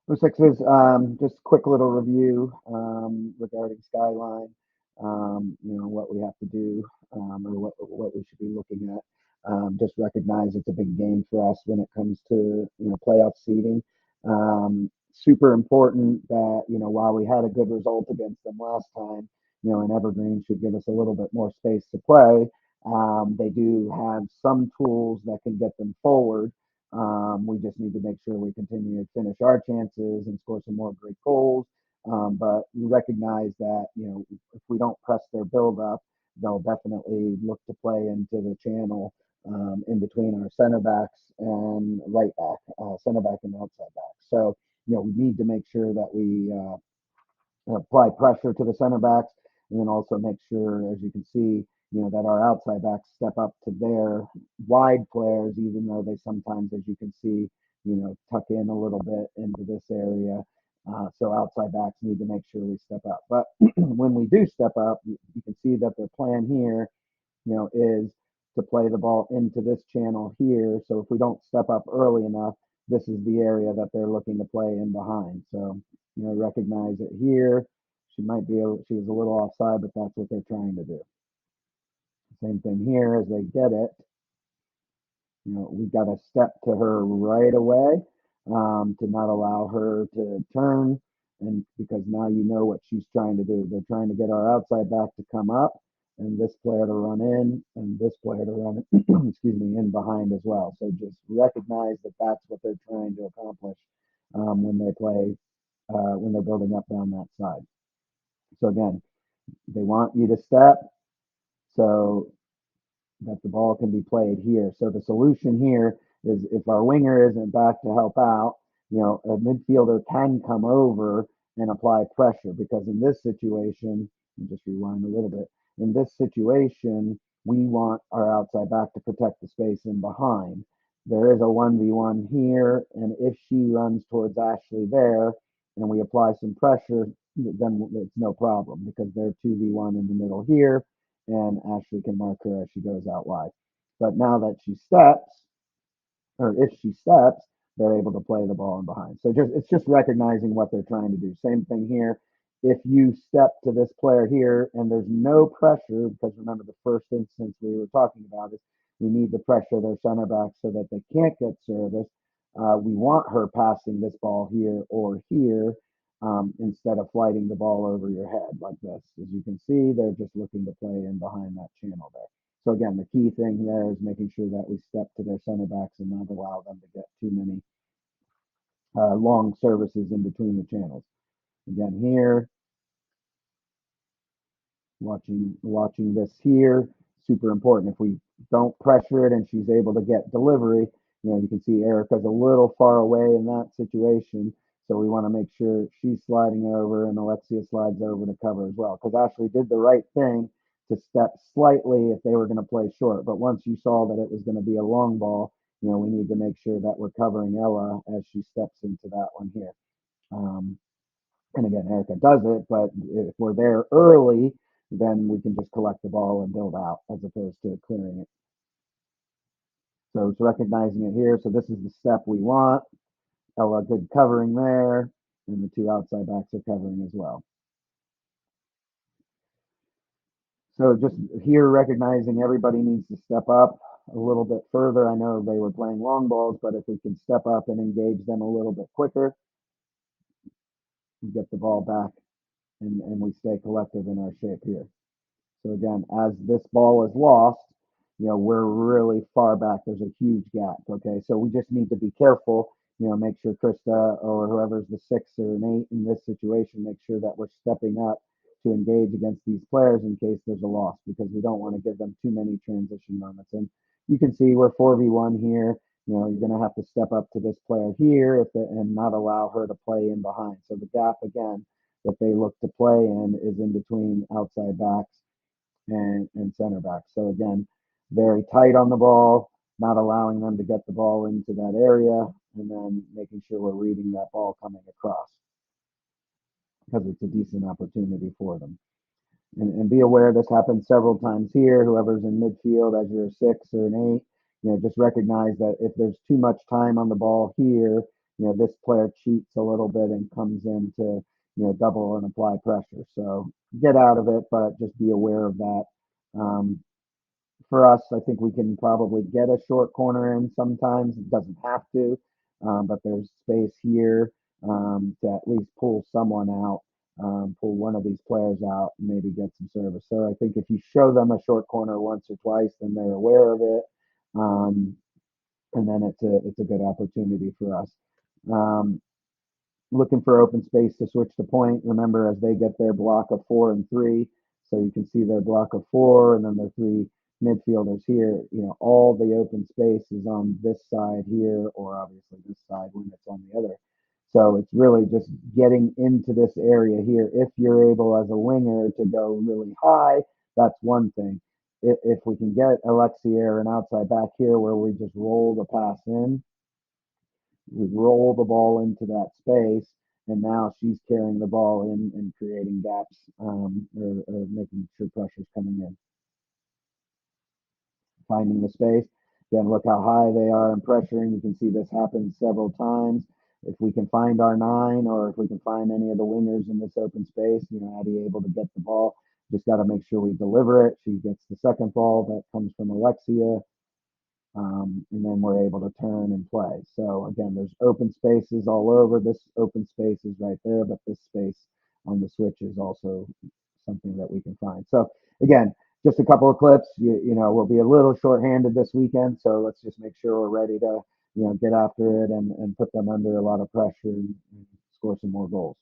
For sixes, just quick little review regarding Skyline. What we have to do, or what we should be looking at. Just recognize it's a big game for us when it comes to playoff seeding. Super important that while we had a good result against them last time, and Evergreen should give us a little bit more space to play. They do have some tools that can get them forward. We just need to make sure we continue to finish our chances and score some more great goals. But we recognize that if we don't press their build up, they'll definitely look to play into the channel in between our center backs and right back, center back and outside back. So we need to make sure that we apply pressure to the center backs, and then also make sure, as you can see, that our outside backs step up to their wide players, even though they sometimes, as you can see, tuck in a little bit into this area. So outside backs need to make sure we step up. But when we do step up, you can see that their plan here, is to play the ball into this channel here. So if we don't step up early enough, this is the area that they're looking to play in behind. So, recognize it here. She was a little offside, but that's what they're trying to do. Same thing here as they get it. We got to step to her right away to not allow her to turn. And because now you know what she's trying to do. They're trying to get our outside back to come up and this player to run in and this player to run, excuse me, in behind as well. So just recognize that that's what they're trying to accomplish when they play, when they're building up down that side. So again, they want you to step so that the ball can be played here. So the solution here is if our winger isn't back to help out, a midfielder can come over and apply pressure because in this situation, just rewind a little bit. In this situation, we want our outside back to protect the space in behind. There is a 1v1 here, and if she runs towards Ashley there and we apply some pressure, then it's no problem because they're 2v1 in the middle here and Ashley can mark her as she goes out wide. But now that she steps, or if she steps, they're able to play the ball in behind. So it's just recognizing what they're trying to do. Same thing here. If you step to this player here and there's no pressure, because remember the first instance we were talking about is we need to pressure their center back so that they can't get service. We want her passing this ball here or here instead of flighting the ball over your head like this. As you can see, they're just looking to play in behind that channel there. So again, the key thing there is making sure that we step to their center backs and not allow them to get too many long services in between the channels. Again, here, watching this here, super important. If we don't pressure it and she's able to get delivery, you can see Erica's a little far away in that situation. So we want to make sure she's sliding over and Alexia slides over to cover as well. Because Ashley did the right thing to step slightly if they were going to play short. But once you saw that it was going to be a long ball, we need to make sure that we're covering Ella as she steps into that one here. Um, and again, Erica does it, but if we're there early, then we can just collect the ball and build out as opposed to clearing it. So it's recognizing it here. So this is the step we want. Ella, good covering there. And the two outside backs are covering as well. So just here, recognizing everybody needs to step up a little bit further. I know they were playing long balls, but if we can step up and engage them a little bit quicker, we get the ball back and we stay collective in our shape here. So again, as this ball is lost, we're really far back. There's a huge gap. Okay, so we just need to be careful. Make sure Krista or whoever's the 6 or an 8 in this situation, make sure that we're stepping up to engage against these players in case there's a loss because we don't want to give them too many transition moments. And you can see we're 4v1 here. You're going to have to step up to this player here and not allow her to play in behind. So the gap again that they look to play in is in between outside backs and center back. So again, very tight on the ball, not allowing them to get the ball into that area, and then making sure we're reading that ball coming across because it's a decent opportunity for them. And be aware this happens several times here. Whoever's in midfield, as you're a 6 or an 8, just recognize that if there's too much time on the ball here, this player cheats a little bit and comes in to, double and apply pressure. So get out of it, but just be aware of that. Um, for us, I think we can probably get a short corner in sometimes. It doesn't have to, but there's space here to at least pull someone out, pull one of these players out, and maybe get some service. So I think if you show them a short corner once or twice, then they're aware of it, um, and then it's a good opportunity for us. Um, Looking for open space to switch the point. Remember, as they get their block of 4 and 3, so you can see their block of 4 and then their three midfielders here. All the open space is on this side here, or obviously this side when it's on the other. So it's really just getting into this area here. If you're able as a winger to go really high, that's one thing. If we can get Alexier an outside back here where we just roll the pass in, we roll the ball into that space, and now she's carrying the ball in and creating gaps, or making sure pressure's coming in, finding the space. Again, look how high they are and pressuring. You can see this happen several times. If we can find our 9, or if we can find any of the wingers in this open space, Addie able to get the ball. Just got to make sure we deliver it. She gets the second ball that comes from Alexia. And then we're able to turn and play. So again, there's open spaces all over. This open space is right there, but this space on the switch is also something that we can find. So again, just a couple of clips. We'll be a little short-handed this weekend, so let's just make sure we're ready to, get after it and put them under a lot of pressure and score some more goals.